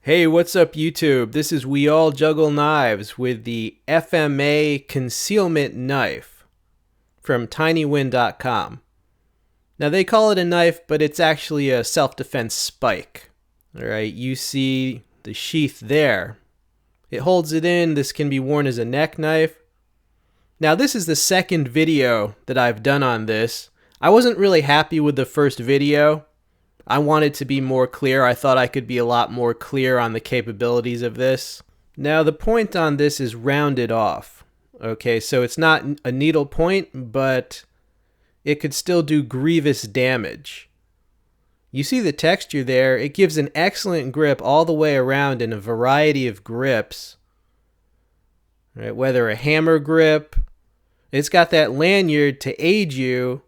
Hey, what's up YouTube? This is We All Juggle Knives with the FMA concealment knife from tinywin.com. Now they call it a knife, but it's actually a self-defense spike. Alright, you see the sheath there. It holds it in. This can be worn as a neck knife. Now this is the second video that I've done on this. I wasn't really happy with the first video. I wanted to be more clear. I thought I could be a lot more clear on the capabilities of this. Now the point on this is rounded off. Okay, so it's not a needle point, but it could still do grievous damage. You see the texture there? It gives an excellent grip all the way around in a variety of grips. Right, whether a hammer grip, it's got that lanyard to aid you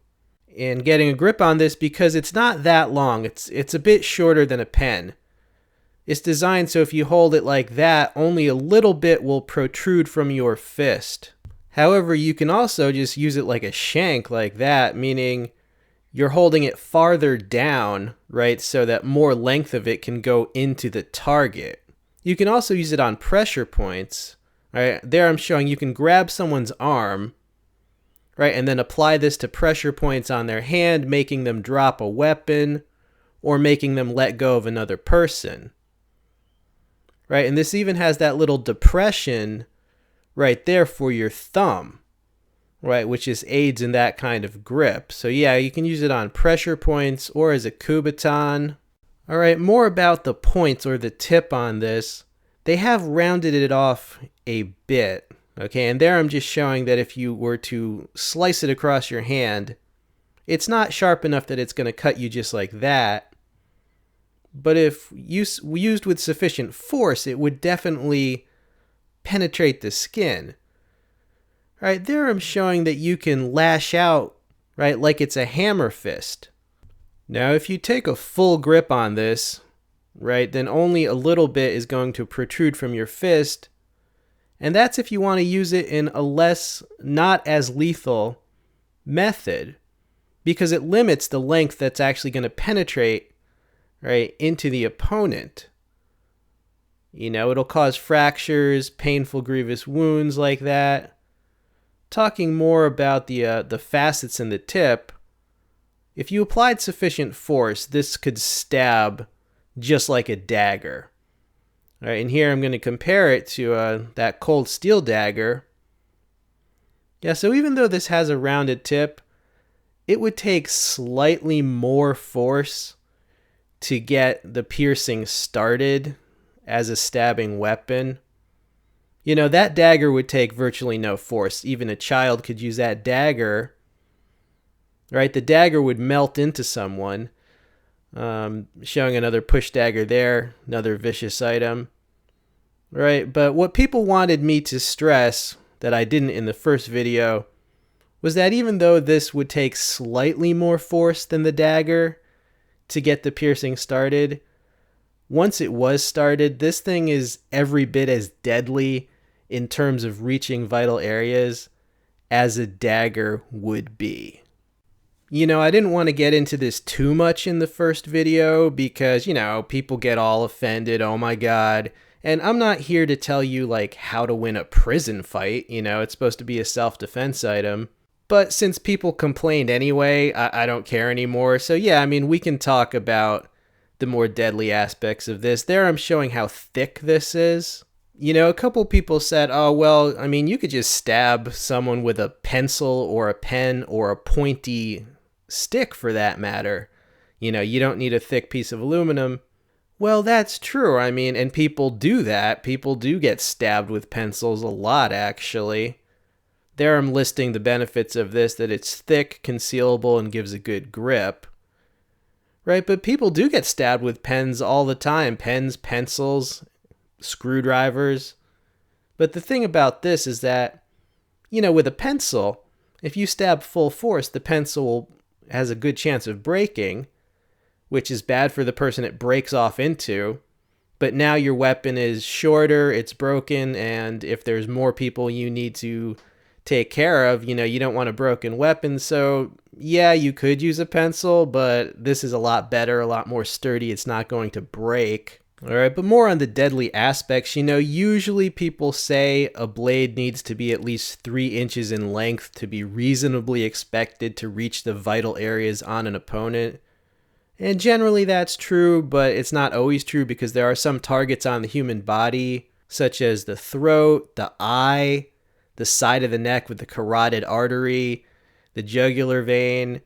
in getting a grip on this because it's not that long. It's a bit shorter than a pen. It's designed so if you hold it like that, only a little bit will protrude from your fist. However, you can also just use it like a shank like that, meaning you're holding it farther down, right, so that more length of it can go into the target. You can also use it on pressure points. Right, there I'm showing you can grab someone's arm, right, and then apply this to pressure points on their hand, making them drop a weapon or making them let go of another person. Right, and this even has that little depression right there for your thumb, right, which is aids in that kind of grip. So yeah, you can use it on pressure points or as a kubaton. All right, more about the points or the tip on this. They have rounded it off a bit. Okay, and there I'm just showing that if you were to slice it across your hand, it's not sharp enough that it's going to cut you just like that. But if used with sufficient force, it would definitely penetrate the skin. Right, there I'm showing that you can lash out, right, like it's a hammer fist. Now, if you take a full grip on this, right, then only a little bit is going to protrude from your fist. And that's if you want to use it in a less, not as lethal method, because it limits the length that's actually going to penetrate, right, into the opponent. You know, it'll cause fractures, painful, grievous wounds like that. Talking more about the facets in the tip, if you applied sufficient force, this could stab just like a dagger. All right, and here I'm going to compare it to that cold steel dagger. Yeah, so even though this has a rounded tip, it would take slightly more force to get the piercing started as a stabbing weapon. You know, that dagger would take virtually no force. Even a child could use that dagger. Right, the dagger would melt into someone. Showing another push dagger there, another vicious item. Right, but what people wanted me to stress that I didn't in the first video was that even though this would take slightly more force than the dagger to get the piercing started, once it was started, this thing is every bit as deadly in terms of reaching vital areas as a dagger would be. You know, I didn't want to get into this too much in the first video because, you know, people get all offended, oh my god. And I'm not here to tell you, like, how to win a prison fight, you know, it's supposed to be a self-defense item. But since people complained anyway, I don't care anymore. So yeah, I mean, we can talk about the more deadly aspects of this. There I'm showing how thick this is. You know, a couple people said, oh, well, I mean, you could just stab someone with a pencil or a pen or a pointy stick for that matter. You know, you don't need a thick piece of aluminum. Well, that's true. I mean, and people do that. People do get stabbed with pencils a lot, actually. There I'm listing the benefits of this, that it's thick, concealable, and gives a good grip. Right, but people do get stabbed with pens all the time. Pens, pencils, screwdrivers. But the thing about this is that, you know, with a pencil, if you stab full force, the pencil has a good chance of breaking, which is bad for the person it breaks off into. But now your weapon is shorter, it's broken, and if there's more people you need to take care of, you know, you don't want a broken weapon. So yeah, you could use a pencil, but this is a lot better, a lot more sturdy. It's not going to break. All right, but more on the deadly aspects. Usually people say a blade needs to be at least 3 inches in length to be reasonably expected to reach the vital areas on an opponent. And generally that's true, but it's not always true because there are some targets on the human body, such as the throat, the eye, the side of the neck with the carotid artery, the jugular vein,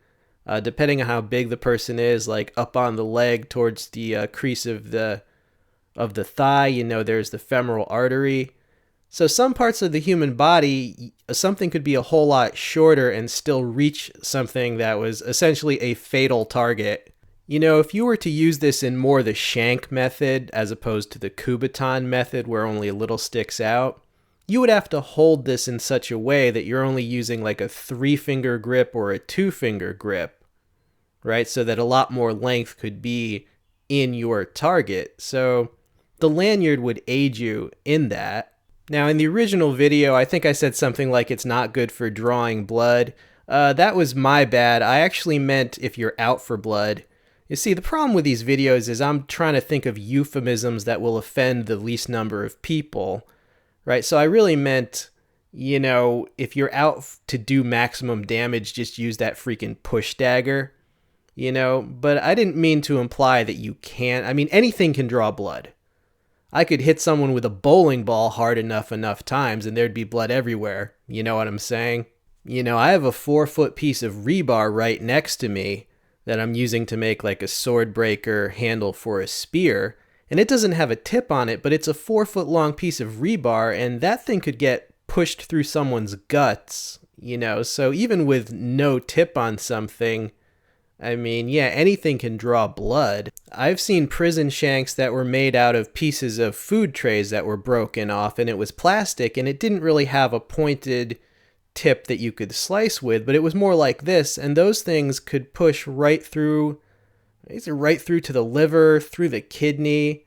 depending on how big the person is, like up on the leg towards the crease of the thigh, there's the femoral artery. So some parts of the human body, something could be a whole lot shorter and still reach something that was essentially a fatal target. If you were to use this in more the shank method as opposed to the Kubotan method where only a little sticks out, you would have to hold this in such a way that you're only using like a 3-finger grip or a 2-finger grip, right? So that a lot more length could be in your target. So the lanyard would aid you in that. Now, in the original video, I think I said something like it's not good for drawing blood. That was my bad. I actually meant if you're out for blood. You see, the problem with these videos is I'm trying to think of euphemisms that will offend the least number of people, right? So I really meant, if you're out to do maximum damage, just use that freaking push dagger, But I didn't mean to imply that you can't. I mean, anything can draw blood. I could hit someone with a bowling ball hard enough times and there'd be blood everywhere. You know what I'm saying? I have a 4-foot piece of rebar right next to me that I'm using to make like a sword breaker handle for a spear. And it doesn't have a tip on it, but it's a 4-foot long piece of rebar, and that thing could get pushed through someone's guts, So even with no tip on something, I mean, yeah, anything can draw blood. I've seen prison shanks that were made out of pieces of food trays that were broken off, and it was plastic, and it didn't really have a pointed tip that you could slice with, but it was more like this, and those things could push right through to the liver, through the kidney.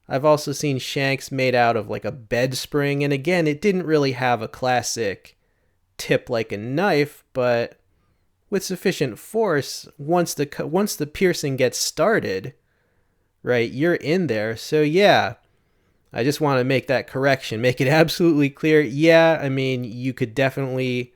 I've also seen shanks made out of like a bed spring, and again, it didn't really have a classic tip like a knife, but with sufficient force, once the piercing gets started, right, you're in there. So yeah, I just want to make that correction, make it absolutely clear. Yeah, I mean, you could definitely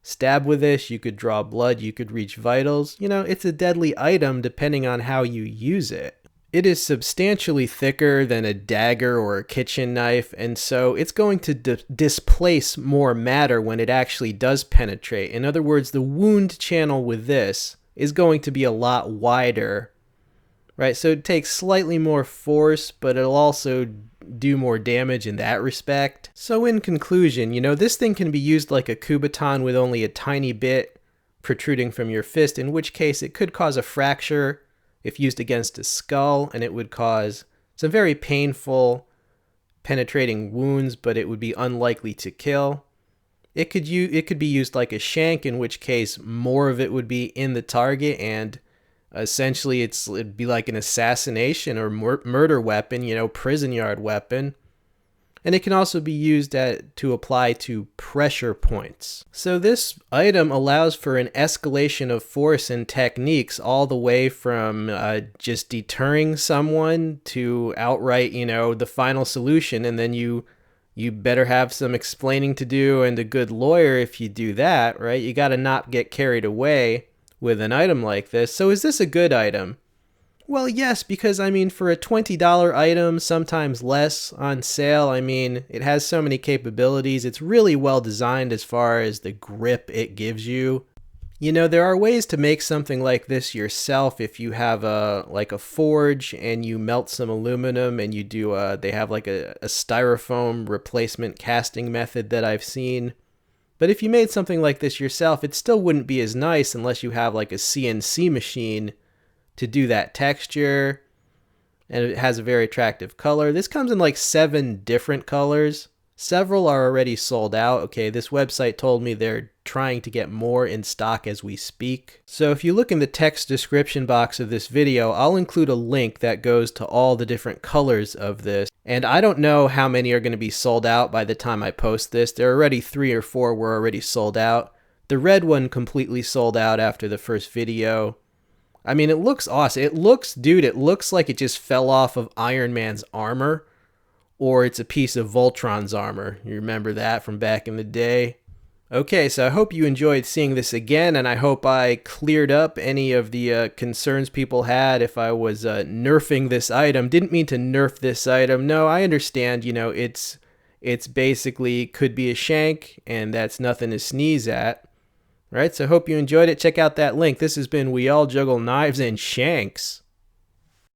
stab with this, you could draw blood, you could reach vitals. It's a deadly item depending on how you use it. It is substantially thicker than a dagger or a kitchen knife, and so it's going to displace more matter when it actually does penetrate. In other words, the wound channel with this is going to be a lot wider, right? So it takes slightly more force, but it'll also do more damage in that respect. So in conclusion, this thing can be used like a Kubotan with only a tiny bit protruding from your fist, in which case it could cause a fracture if used against a skull, and it would cause some very painful penetrating wounds, but it would be unlikely to kill. It could be used like a shank, in which case more of it would be in the target, and essentially it'd be like an assassination or murder weapon, prison yard weapon. And it can also be used to apply to pressure points. So this item allows for an escalation of force and techniques all the way from just deterring someone to outright, the final solution. And then you better have some explaining to do and a good lawyer if you do that, right? You got to not get carried away with an item like this. So is this a good item? Well, yes, because, for a $20 item, sometimes less on sale, it has so many capabilities. It's really well designed as far as the grip it gives you. There are ways to make something like this yourself if you have a forge and you melt some aluminum and you do they have like a styrofoam replacement casting method that I've seen. But if you made something like this yourself, it still wouldn't be as nice unless you have like a CNC machine to do that texture, and it has a very attractive color. This comes in like 7 different colors. Several are already sold out. Okay, this website told me they're trying to get more in stock as we speak. So if you look in the text description box of this video, I'll include a link that goes to all the different colors of this. And I don't know how many are going to be sold out by the time I post this. There are already 3 or 4 were already sold out. The red one completely sold out after the first video. I mean, it looks awesome. It looks like it just fell off of Iron Man's armor, or it's a piece of Voltron's armor. You remember that from back in the day? Okay, so I hope you enjoyed seeing this again, and I hope I cleared up any of the concerns people had if I was nerfing this item. Didn't mean to nerf this item. No, I understand, it's basically could be a shank, and that's nothing to sneeze at. Right, so hope you enjoyed it. Check out that link. This has been We All Juggle Knives and Shanks.